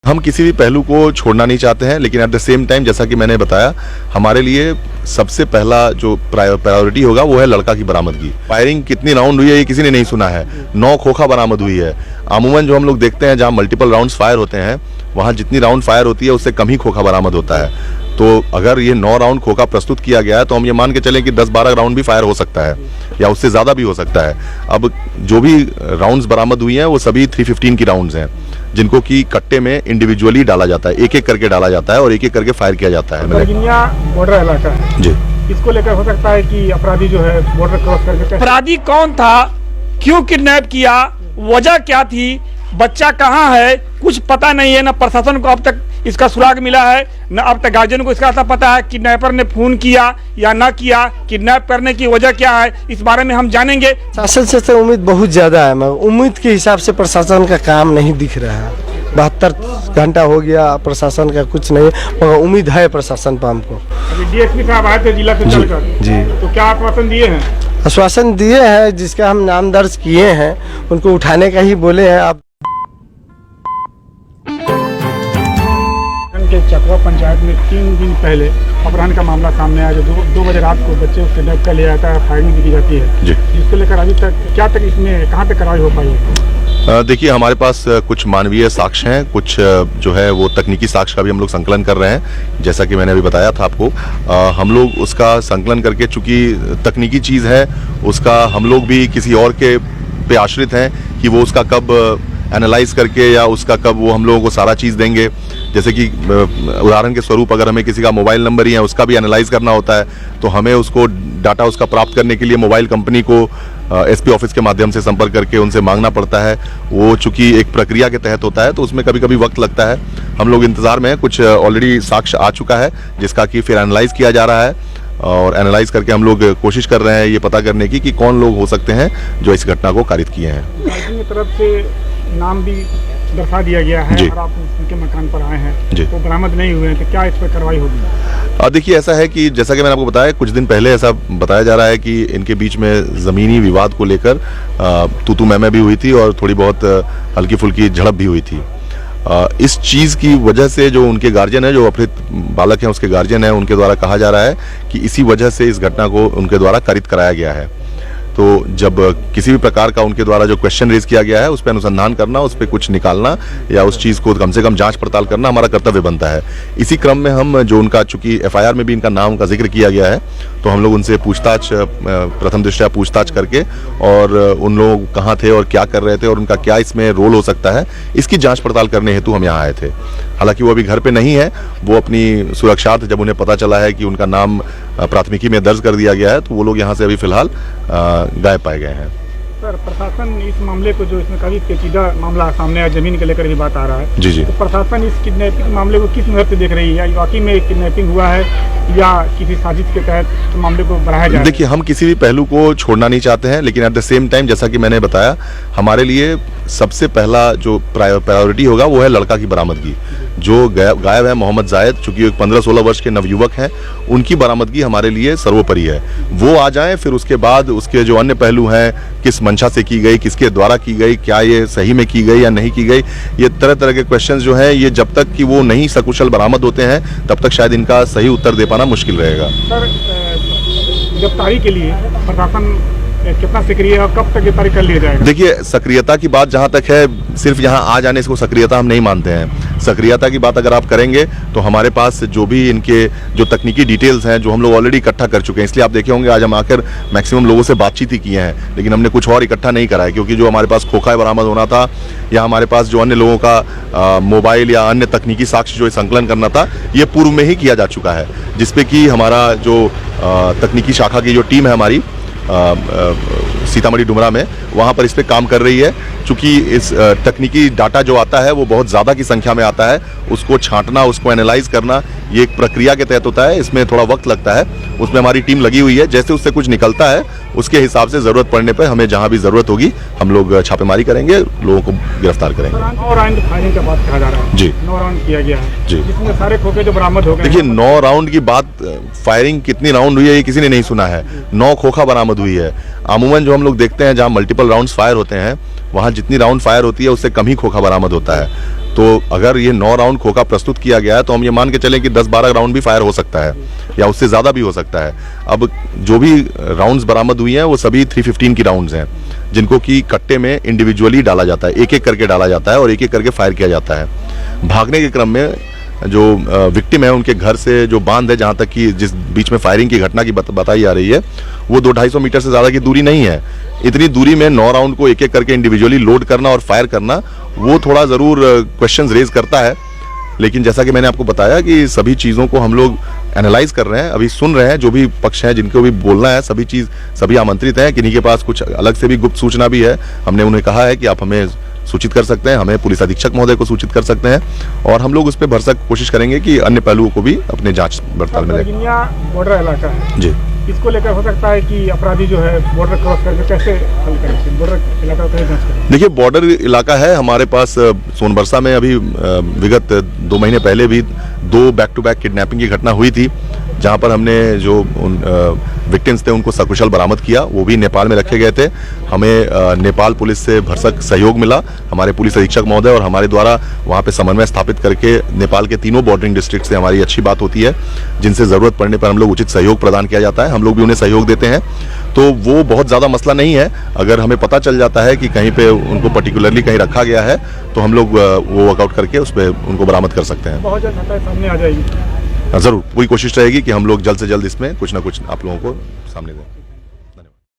हम किसी भी पहलू को छोड़ना नहीं चाहते हैं, लेकिन एट द सेम टाइम जैसा कि मैंने बताया, हमारे लिए सबसे पहला जो प्रायोरिटी होगा वो है लड़का की बरामदगी। फायरिंग कितनी राउंड हुई है ये किसी ने नहीं सुना है। 9 खोखा बरामद हुई है। अमूमन जो हम लोग देखते हैं जहाँ मल्टीपल राउंड्स फायर होते हैं, वहाँ जितनी राउंड फायर होती है उससे कम ही खोखा बरामद होता है। तो अगर ये 9 राउंड खोखा प्रस्तुत किया गया है तो हम ये मान के चलें कि 10-12 राउंड भी फायर हो सकता है या उससे ज़्यादा भी हो सकता है। अब जो भी राउंड्स बरामद हुई हैं वो सभी 315 की राउंड्स हैं, जिनको कि कट्टे में इंडिविजुअली डाला जाता है, एक एक करके डाला जाता है और एक एक करके फायर किया जाता है। बॉर्डर इलाका है जी, इसको लेकर हो सकता है कि अपराधी जो है बॉर्डर क्रॉस करके। अपराधी कौन था, क्यों किडनैप किया, वजह क्या थी, बच्चा कहाँ है, कुछ पता नहीं है। न प्रशासन को अब तक इसका सुराग मिला है, न अब तक गार्जियन को इसका पता है किडनैपर ने फोन किया या ना किया, किडनैप करने की वजह क्या है, इस बारे में हम जानेंगे। शासन से तो उम्मीद बहुत ज़्यादा है, मगर उम्मीद के हिसाब से प्रशासन का काम नहीं दिख रहा है। 72 घंटा हो गया, प्रशासन का कुछ नहीं, मगर उम्मीद है प्रशासन पर हमको। डीएसपी साहब आए थे जिला से चलकर, जी, तो क्या आश्वासन दिए हैं? आश्वासन दिए हैं, जिसका हम नाम दर्ज किए हैं उनको उठाने का ही बोले हैं। आप चकवा पंचायत में 3 दिन पहले अपहरण का मामला सामने आया, जो 2 बजे रात को बच्चे उसके किडनैप कर लिया जाता है, फायरिंग की जाती है, जिसको लेकर अभी तक क्या तक इसमें कहाँ तक कार्रवाई हो पाई? देखिए, हमारे पास कुछ मानवीय साक्ष्य हैं, कुछ जो है वो तकनीकी साक्ष्य का भी हम लोग संकलन कर रहे हैं। जैसा कि मैंने अभी बताया था आपको, हम लोग उसका संकलन करके, चूंकि तकनीकी चीज़ है, उसका हम लोग भी किसी और के पे आश्रित हैं कि वो उसका कब एनालाइज करके या उसका कब वो हम लोगों को सारा चीज़ देंगे। जैसे कि उदाहरण के स्वरूप अगर हमें किसी का मोबाइल नंबर ही है उसका भी एनालाइज करना होता है, तो हमें उसको डाटा उसका प्राप्त करने के लिए मोबाइल कंपनी को एसपी ऑफिस के माध्यम से संपर्क करके उनसे मांगना पड़ता है। वो चूंकि एक प्रक्रिया के तहत होता है तो उसमें कभी कभी वक्त लगता है। हम लोग इंतज़ार में हैं, कुछ ऑलरेडी साक्ष्य आ चुका है जिसका कि फिर एनालाइज किया जा रहा है, और एनालाइज करके हम लोग कोशिश कर रहे हैं ये पता करने की कि कौन लोग हो सकते हैं जो इस घटना को कारित किए हैं। की तरफ से नाम भी दर्शा दिया गया है और आप उनके मकान पर आए हैं, तो बरामद नहीं हुए हैं, तो क्या इस पर कार्रवाई होगी? देखिए, ऐसा है कि जैसा कि मैंने आपको बताया, कुछ दिन पहले ऐसा बताया जा रहा है कि इनके बीच में ज़मीनी विवाद को लेकर तू मैं भी हुई थी और थोड़ी बहुत हल्की फुल्की झड़प भी हुई थी। इस चीज़ की वजह से जो उनके गार्जियन है, जो अपहृत बालक हैं उसके गार्जियन हैं, उनके द्वारा कहा जा रहा है कि इसी वजह से इस घटना को उनके द्वारा कारित कराया गया है। तो जब किसी भी प्रकार का उनके द्वारा जो क्वेश्चन रेज किया गया है उस पर अनुसंधान करना, उस पर कुछ निकालना या उस चीज़ को कम से कम जांच पड़ताल करना हमारा कर्तव्य बनता है। इसी क्रम में हम जो उनका, चूंकि एफआईआर में भी इनका नाम का जिक्र किया गया है, तो हम लोग उनसे पूछताछ, प्रथम दृष्टया पूछताछ करके, और उन लोग कहाँ थे और क्या कर रहे थे और उनका क्या इसमें रोल हो सकता है, इसकी जाँच पड़ताल करने हेतु हम यहाँ आए थे। हालांकि वो अभी घर पे नहीं है, वो अपनी सुरक्षार्थ जब उन्हें पता चला है कि उनका नाम प्राथमिकी में दर्ज कर दिया गया है, तो वो लोग यहाँ से अभी फिलहाल गायब पाए गए हैं। सर, प्रशासन इस मामले को, जो इसमें काफी पेचीदा मामला सामने आया, जमीन के लेकर भी बात आ रहा है, जी, तो प्रशासन इस किडनैपिंग मामले को किस नजर से देख रही है? वाकई में किडनैपिंग हुआ है या किसी साजिश के तहत मामले को बढ़ाया जाए? देखिए, हम किसी भी पहलू को छोड़ना नहीं चाहते हैं, लेकिन एट द सेम टाइम जैसा कि मैंने बताया, हमारे लिए सबसे पहला जो प्रायोरिटी होगा वो है लड़का की बरामदगी। जो गायब है मोहम्मद जायद, चूंकि 15-16 वर्ष के नवयुवक हैं, उनकी बरामदगी हमारे लिए सर्वोपरि है। वो आ जाएं, फिर उसके बाद उसके जो अन्य पहलू हैं, किस मंशा से की गई, किसके द्वारा की गई, क्या ये सही में की गई या नहीं की गई, ये तरह तरह के क्वेश्चंस जो हैं, ये जब तक कि वो नहीं सकुशल बरामद होते हैं तब तक शायद इनका सही उत्तर दे पाना मुश्किल रहेगा। सर, गिरफ्तारी के लिए प्रशासन कितना सक्रिय है और कब तक गिरफ्तारी कर लिया जाएगा? देखिए, सक्रियता की बात जहां तक है, सिर्फ यहां आ जाने से सक्रियता हम नहीं मानते हैं। सक्रियता की बात अगर आप करेंगे तो हमारे पास जो भी इनके जो तकनीकी डिटेल्स हैं, जो हम लोग ऑलरेडी इकट्ठा कर चुके हैं, इसलिए आप देखे होंगे आज हम आकर मैक्सिमम लोगों से बातचीत ही किए हैं, लेकिन हमने कुछ और इकट्ठा नहीं करा है, क्योंकि जो हमारे पास खोखा बरामद होना था या हमारे पास जो अन्य लोगों का मोबाइल या अन्य तकनीकी साक्ष्य जो संकलन करना था, ये पूर्व में ही किया जा चुका है, जिसपे कि हमारा जो तकनीकी शाखा की जो टीम है हमारी सीतामढ़ी डुमरा में, वहाँ पर इस पे काम कर रही है। चूँकि इस तकनीकी डाटा जो आता है वो बहुत ज़्यादा की संख्या में आता है, उसको छांटना, उसको एनालाइज करना, ये एक प्रक्रिया के तहत होता है, इसमें थोड़ा वक्त लगता है। उसमें हमारी टीम लगी हुई है, जैसे उससे कुछ निकलता है उसके हिसाब से ज़रूरत पड़ने पर हमें जहाँ भी ज़रूरत होगी हम लोग छापेमारी करेंगे, लोगों को गिरफ्तार करेंगे। 9 राउंड फायरिंग का बात कहा जा रहा है। जी, 9 राउंड किया गया है, जी, जिसमें सारे खोखे जो बरामद हो गए। देखिए, 9 राउंड की बात, फायरिंग कितनी राउंड हुई है ये किसी ने नहीं सुना है। 9 खोखा बरामद हुई है। अमूमन जो हम लोग देखते हैं जहाँ मल्टीपल राउंड्स फायर होते हैं, वहाँ जितनी राउंड फायर होती है उससे कम ही खोखा बरामद होता है। तो अगर ये 9 राउंड खोखा प्रस्तुत किया गया है तो हम ये मान के चलें कि 10-12 राउंड भी फायर हो सकता है या उससे ज़्यादा भी हो सकता है। अब जो भी राउंड्स बरामद हुई हैं वो सभी 315 की राउंड्स हैं, जिनको कि कट्टे में इंडिविजुअली डाला जाता है, एक एक करके डाला जाता है और एक एक करके फायर किया जाता है। भागने के क्रम में जो विक्टिम है उनके घर से जो बांध है, जहाँ तक कि जिस बीच में फायरिंग की घटना की बताई जा रही है, वो 200-250 मीटर से ज़्यादा की दूरी नहीं है। इतनी दूरी में 9 राउंड को एक एक करके इंडिविजुअली लोड करना और फायर करना, वो थोड़ा ज़रूर क्वेश्चंस रेज करता है। लेकिन जैसा कि मैंने आपको बताया कि सभी चीज़ों को हम लोग एनालाइज कर रहे हैं, अभी सुन रहे हैं। जो भी पक्ष हैं जिनको भी बोलना है, सभी आमंत्रित हैं। किन्हीं के पास कुछ अलग से भी गुप्त सूचना भी है, हमने उन्हें कहा है कि आप हमें सूचित कर सकते हैं, हमें पुलिस अधीक्षक महोदय को सूचित कर सकते हैं और हम लोग उस पर भरसक कोशिश करेंगे कि अन्य पहलुओं को भी अपने जांच पड़ताल में लें। बॉर्डर इलाका है जी, इसको लेकर हो सकता है कि अपराधी जो है बॉर्डर क्रॉस करके कैसे हल करेंगे, बॉर्डर इलाका को कैसे जांच करेंगे? देखिए, बॉर्डर इलाका है हमारे पास। सोनबरसा में अभी विगत 2 महीने पहले भी 2 बैक टू बैक किडनैपिंग की घटना हुई थी, जहां पर हमने जो विक्टिम्स थे उनको सकुशल बरामद किया। वो भी नेपाल में रखे गए थे। हमें नेपाल पुलिस से भरसक सहयोग मिला। हमारे पुलिस अधीक्षक महोदय और हमारे द्वारा वहां पे समन्वय स्थापित करके नेपाल के 3 बॉर्डरिंग डिस्ट्रिक्ट से हमारी अच्छी बात होती है, जिनसे ज़रूरत पड़ने पर हम लोग उचित सहयोग प्रदान किया जाता है। हम लोग भी उन्हें सहयोग देते हैं, तो वो बहुत ज़्यादा मसला नहीं है। अगर हमें पता चल जाता है कि कहीं पे उनको पर्टिकुलरली कहीं रखा गया है तो हम लोग वो वर्कआउट करके उस पर उनको बरामद कर सकते हैं। बहुत जल्द घटना सामने आ जाएगी। ज़रूर पूरी कोशिश रहेगी कि हम लोग जल्द से जल्द इसमें कुछ ना कुछ आप लोगों को सामने दें।